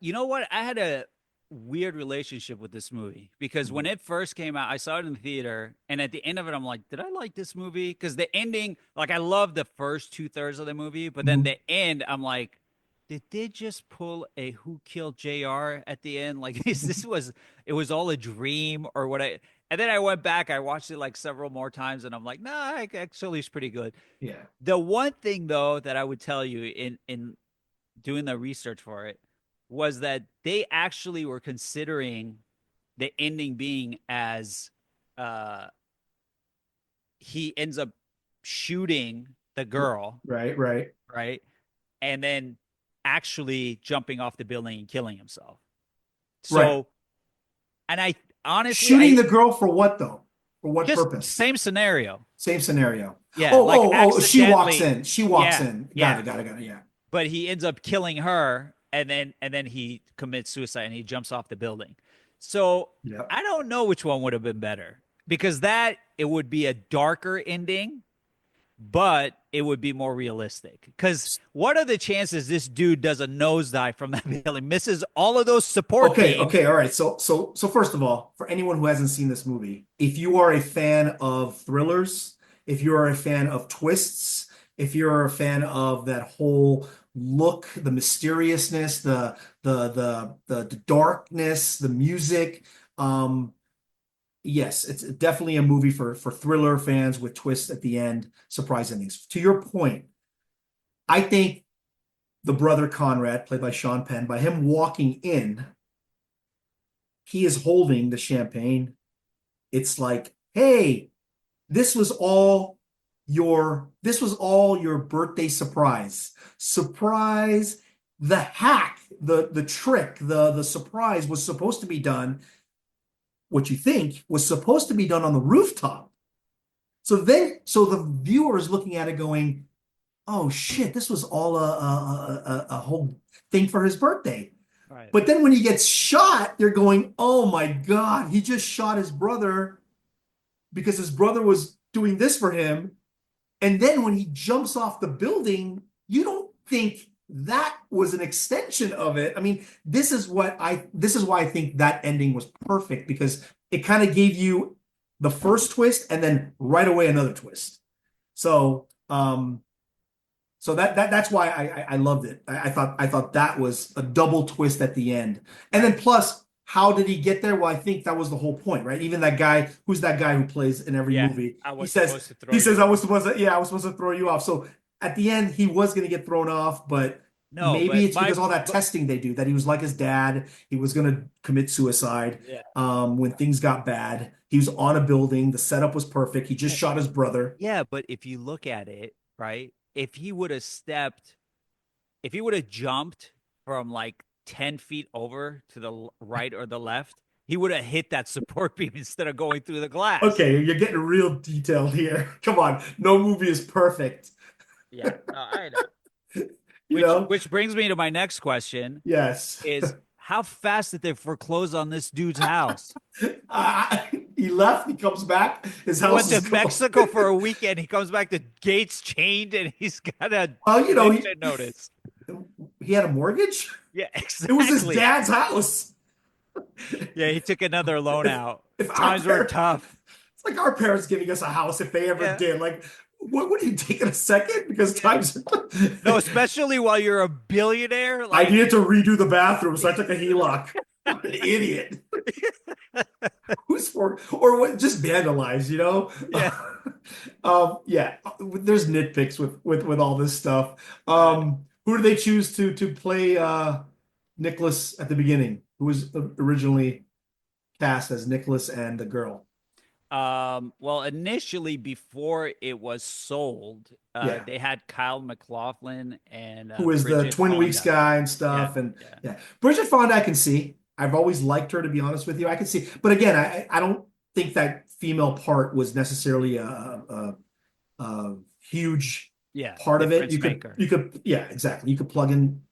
You know what? I had a weird relationship with this movie because when it first came out, I saw it in the theater, and at the end of it, I'm like, did I like this movie? Because the ending, like, I love the first two-thirds of the movie, but then Mhm. the end, I'm like, did they just pull a Who Killed JR at the end? Like, is this was it was all a dream or what? And then I went back, I watched it like several more times, and I'm like, nah, actually, it's pretty good. Yeah. The one thing though that I would tell you in doing the research for it was that they actually were considering the ending being as uh he ends up shooting the girl, Right, right, right? And then actually jumping off the building and killing himself. right. So, and I honestly, Shooting I the girl for what though? For what just purpose? same scenario. Same scenario. Yeah, Oh, like oh, oh, she walks accidentally. in. She walks Yeah, in. Got yeah. it, got it, got it. Yeah. But he ends up killing her, and then he commits suicide and he jumps off the building. So Yep. I don't know which one would have been better because that it would be a darker ending, but it would be more realistic. Because what are the chances this dude does a nosedive from that building, misses all of those support Okay, beams? okay, all right. So first of all, for anyone who hasn't seen this movie, if you are a fan of thrillers, if you are a fan of twists, if you're a fan of that whole look, the mysteriousness, the darkness, the music, yes, it's definitely a movie for thriller fans with twists at the end, surprise endings. To your point, I think the brother Conrad, played by Sean Penn, by him walking in, he is holding the champagne. It's like, hey, this was all your birthday surprise. Surprise, the hack, the trick, the surprise was supposed to be done, what you think was supposed to be done on the rooftop. So the viewer is looking at it going, oh shit, this was all a whole thing for his birthday. Right. But then when he gets shot, you're going, oh my God, he just shot his brother because his brother was doing this for him. And then when he jumps off the building, you don't think that was an extension of it. I mean, this is why I think that ending was perfect because it kind of gave you the first twist and then right away another twist. So that's why I loved it. I thought that was a double twist at the end. And then Right. plus, how did he get there? Well, I think that was the whole point, right? Even that guy, who's that guy who plays in every Yeah. movie? I He was says supposed to throw he you says I off. was supposed to, yeah, I was supposed to throw you off. So at the end, he was going to get thrown off, but No, maybe but it's because all that but testing they do that he was like his dad. He was going to commit suicide. yeah. When things got bad, he was on a building. The setup was perfect. He just Yeah. shot his brother. Yeah, but if you look at it, right? If he would have jumped from like 10 feet over to the right or the left, he would have hit that support beam instead of going through the glass. Okay, you're getting real detailed here. Come on, no movie is perfect. Yeah, no, I know. You Which know? which brings me to my next question Yes. is how fast did they foreclose on this dude's house? He left, he comes back, his He house went is to gone. Mexico for a weekend. He comes back, the gates chained, and he's got a Well, eviction notice. he had a mortgage. Yeah, It was his exactly. dad's house. Yeah, he took another loan If out. if our Times were parents, tough. it's like our parents giving us a house if they ever Yeah. did. Like, what are you taking a second? Because Yeah. times No, especially while you're a billionaire. I Like, needed to redo the bathroom, so I took a HELOC. I'm an idiot. Who's for or what just vandalize, you know? yeah. Yeah, there's nitpicks with all this stuff. Right. Who do they choose to play Nicholas at the beginning? Who was originally cast as Nicholas and the girl? Well, initially, before it was sold, Yeah, they had Kyle MacLachlan and who is the Bridget Twin Weeks Fonda. guy and Yeah. stuff. And Yeah. yeah, Bridget Fonda, I can see. I've always liked her, to be honest with you. I can see, but again, I don't think that female part was necessarily a huge Yeah. part of it. Difference You could maker. you could yeah, exactly. You could plug in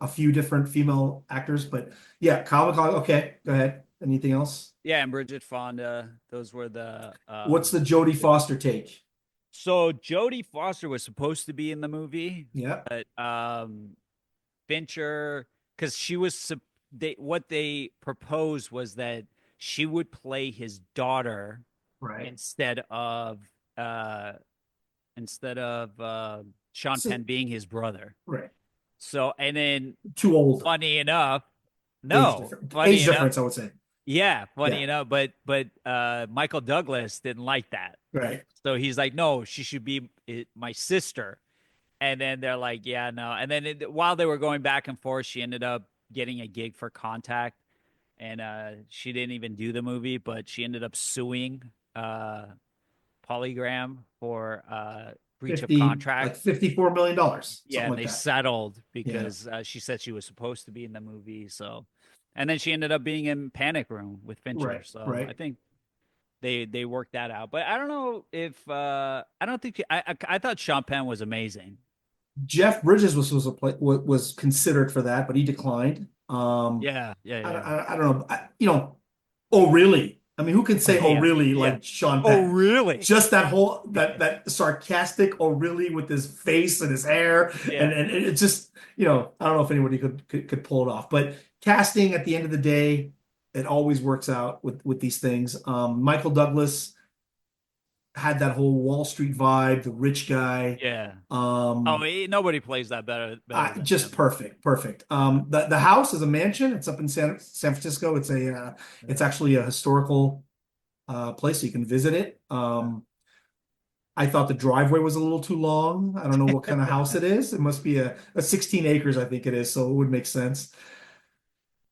a few different female actors, but yeah, Kyle MacLachlan. Okay, go ahead. Anything else? Yeah. And Bridget Fonda. Those were the What's the Jodie the Foster take? So Jodie Foster was supposed to be in the movie, Yeah. but Fincher because she was they what they proposed was that she would play his daughter Right. instead of uh instead of Sean So, Penn being his brother. right. So and then Too old. funny enough, Age no, difference. funny Age enough, difference, I would say. yeah, funny Yeah. enough, but Michael Douglas didn't like that. Right. So he's like, no, she should be my sister. And then they're like, yeah, no. And then while they were going back and forth, she ended up getting a gig for Contact, and she didn't even do the movie, but she ended up suing Polygram for breach of 50, like contract. $54 million, Yeah, something and like they that. settled Yeah. because she said she was supposed to be in the movie. So, and then she ended up being in Panic Room with Fincher. Right. So I Right. think they worked that out. But I don't know if I don't think I thought Sean Penn was amazing. Jeff Bridges was considered for that, but he declined. Yeah, yeah, yeah. I don't know. Oh really? I mean, who can say oh Yeah, really yeah. like Sean Oh, Penn? really? Just that sarcastic oh really with his face and his hair Yeah, and it's just I don't know if anybody could pull it off. But casting at the end of the day, it always works out with these things. Michael Douglas had that whole Wall Street vibe, the rich guy. yeah. Oh, Um, nobody plays that better than just him. perfect, perfect. The house is a mansion. It's up in San Francisco. It's Yeah. actually a historical place, so you can visit it. I thought the driveway was a little too long. I don't know what kind of house it is. It must be a 16 acres, I think it is, so it would make sense.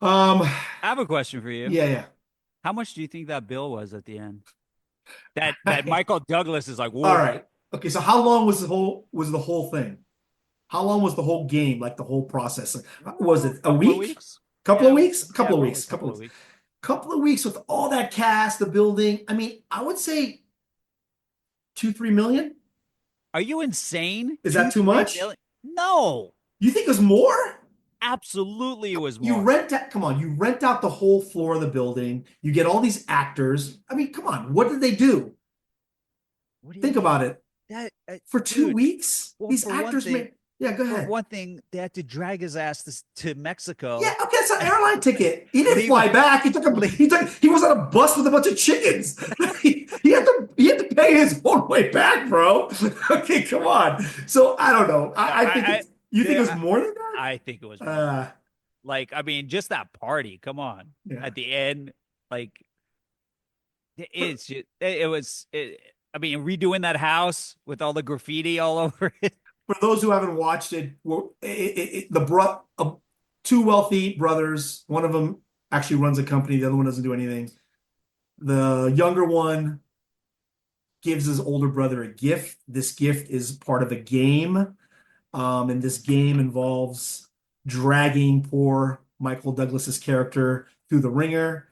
Um, I have a question for you. yeah, How much do you think that bill was at the end? That yeah. Michael Douglas is like, All whoa, right. Okay, so how long was the whole thing? How long was the whole game, like the whole process? Was it a couple of week? weeks. Couple Yeah, of weeks? yeah, Couple of probably a weeks? couple of weeks. Couple of weeks with all that cast, the building. I mean, I would say 2, 3 million. Are you insane? Is that Two, too three much? million? No, You think there's more? absolutely, it was more. Come on, you rent out the whole floor of the building. You get all these actors. I mean, come on, what did they do? What do you Think mean? about it. That, For two dude. weeks, Well, these actors made. Yeah, go for ahead. one thing, they had to drag his ass to Yeah, Mexico, okay, it's an airline ticket. He didn't leave, fly back. leave. He was on a bus with a bunch of chickens. He had to pay his own way back, bro. Okay, come on. So I don't know. No, I think you think it was there, more than that? I think it was more. Uh Like, I mean, just that party. Come on, yeah. at the end, like it's just, it was. I mean, redoing that house with all the graffiti all over it. For those who haven't watched it, two wealthy brothers. One of them actually runs a company. The other one doesn't do anything. The younger one gives his older brother a gift. This gift is part of a game. And this game involves dragging poor Michael Douglas's character through the ringer,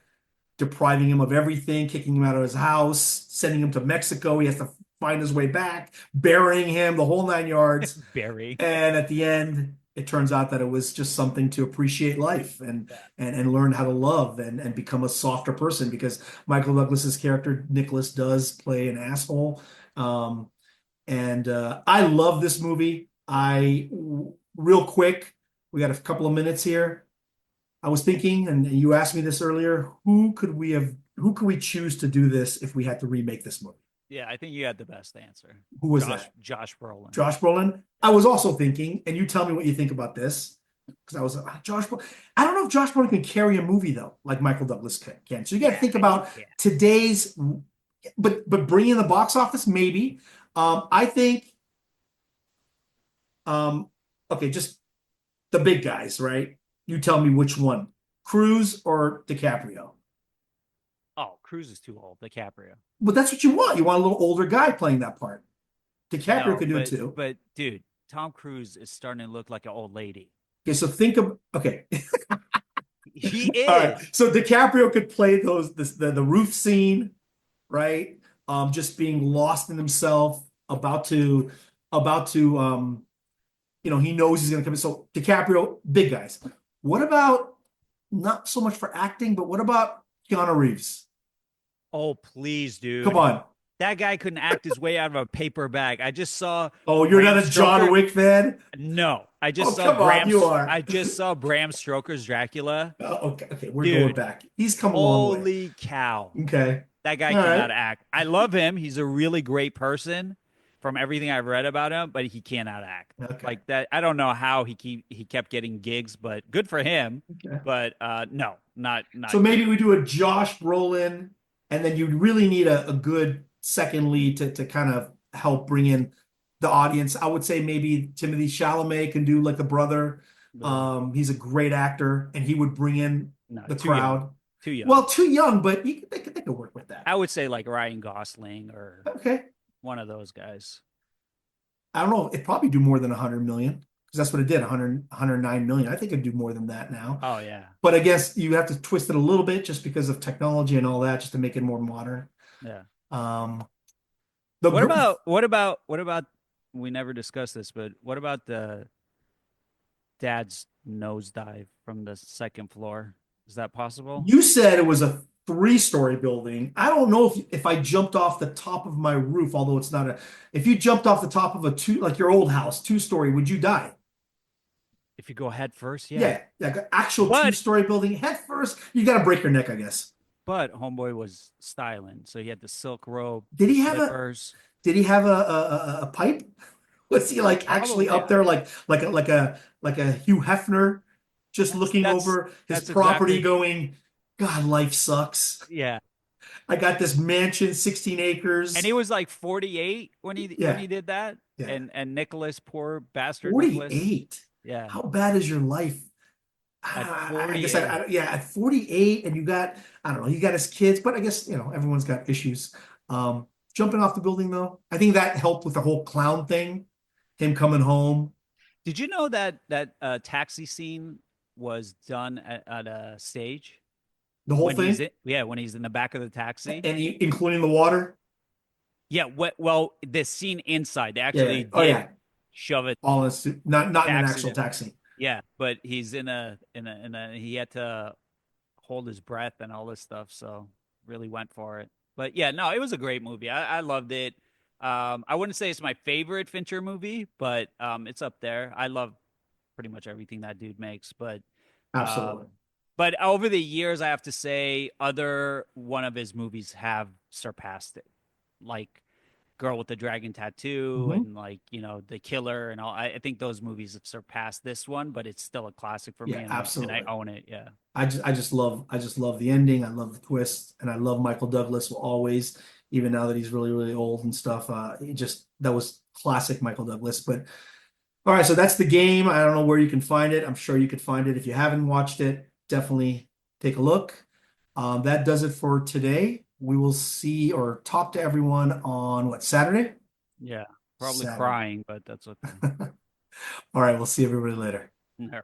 depriving him of everything, kicking him out of his house, sending him to Mexico. He has to find his way back, burying him, the whole 9 yards. Barry. And at the end, it turns out that it was just something to appreciate life and Yeah. learn how to love and become a softer person because Michael Douglas's character Nicholas does play an asshole. And I love this movie. Real quick, we got a couple of minutes here. I was thinking, and you asked me this earlier, who could we choose to do this if we had to remake this movie? Yeah, I think you had the best answer. Who was that? Josh Brolin. Josh Brolin. I was also thinking, and you tell me what you think about this, because I was Josh. I don't know if Josh Brolin can carry a movie though, like Michael Douglas can. So you got to Yeah, think I think about yeah. today's, but bringing in the box office maybe. I think, um, okay, just the big guys, right? You tell me which one, Cruz or DiCaprio. Oh, Cruz is too old. DiCaprio. But that's what you want. You want a little older guy playing that part. DiCaprio No, could do it too. but dude, Tom Cruise is starting to look like an old lady. Okay, so think of okay. He All right. is. So DiCaprio could play the roof scene, right? Just being lost in himself, about to he knows he's gonna come in. So DiCaprio, big guys. What about not so much for acting, but what about Keanu Reeves? Oh, please, Come dude. on. That guy couldn't act his way out of a paper bag. I just saw Oh, you're Bram not a John Stoker. Wick fan? No, Oh, come on, you are. I just saw Bram Stoker's Dracula. Okay, okay, we're going Dude, back. He's come a long way. holy cow. Okay. That guy All right. cannot act. I love him. He's a really great person from everything I've read about him, but he cannot act. Okay. Like that, I don't know how he kept getting gigs, but good for him. Okay. But no, So not maybe great. we do a Josh Brolin, and then you really need a good second lead to kind of help bring in the audience. I would say maybe Timothy Chalamet can do like a brother. Ugh. He's a great actor, and he would bring in No, the too young. crowd. Too young. Well, too young, but they could work with that. I would say like Ryan Gosling or Okay. one of those guys. I don't know. It'd probably do more than 100 million because that's what it did, 100, 109 million. I think it'd do more than that now. Oh yeah. But I guess you have to twist it a little bit just because of technology and all that, just to make it more modern. Yeah. Um, the What about we never discussed this, but what about the dad's nosedive from the second floor? Is that possible? You said it was a three-story building. I don't know if I jumped off the top of my roof, although it's not a. If you jumped off the top of a two, like your old house, two-story, would you die? If you go head first, yeah. Yeah, like an actual But two-story building, head first, you got to break your neck, I guess. homeboy was styling, so he had the silk robe, Did the he have a? slippers. Did he have a pipe? Was he like actually Probably, up there like a Hugh Hefner just looking that's over his that's property exactly going, God, life sucks. yeah. I got this mansion, 16 And acres. he was like 48 when Yeah, he did that. yeah. And Nicholas, poor bastard Nicholas. 48. Yeah. How bad is your life? At I guess 48. yeah, at 48 and you got, I don't know, he got his kids, but I guess, everyone's got issues. Jumping off the building though, I think that helped with the whole clown thing, him coming home, Did you know that taxi scene was done at a stage the whole when he's thing, in, yeah, when he's in the back of the taxi? and including the water. Yeah, well, the scene inside, they Yeah, actually yeah. Oh did yeah, shove it all this, not in an taxi actual to, taxi. yeah, but he's in a he had to hold his breath and all this stuff, so really went for it. But yeah, no, it was a great movie. I loved it. I wouldn't say it's my favorite Fincher movie, but it's up there. I love pretty much everything that dude makes. Absolutely. Um, but over the years, I have to say, other one of his movies have surpassed it, like Girl with the Dragon Tattoo Hmm. and like The Killer and all. I think those movies have surpassed this one, but it's still a classic for me, Yeah, and I absolutely. own it. Yeah, I just love the ending. I love the twist, and I love Michael Douglas will always, even now that he's really, really old and stuff. He just that was classic Michael Douglas. But all right, so that's the game. I don't know where you can find it. I'm sure you could find it if you haven't watched it. Definitely take a look. That does it for today. We will see or talk to everyone on what, Saturday? yeah. Probably Saturday. crying, but that's okay. All right, we'll see everybody later. All right.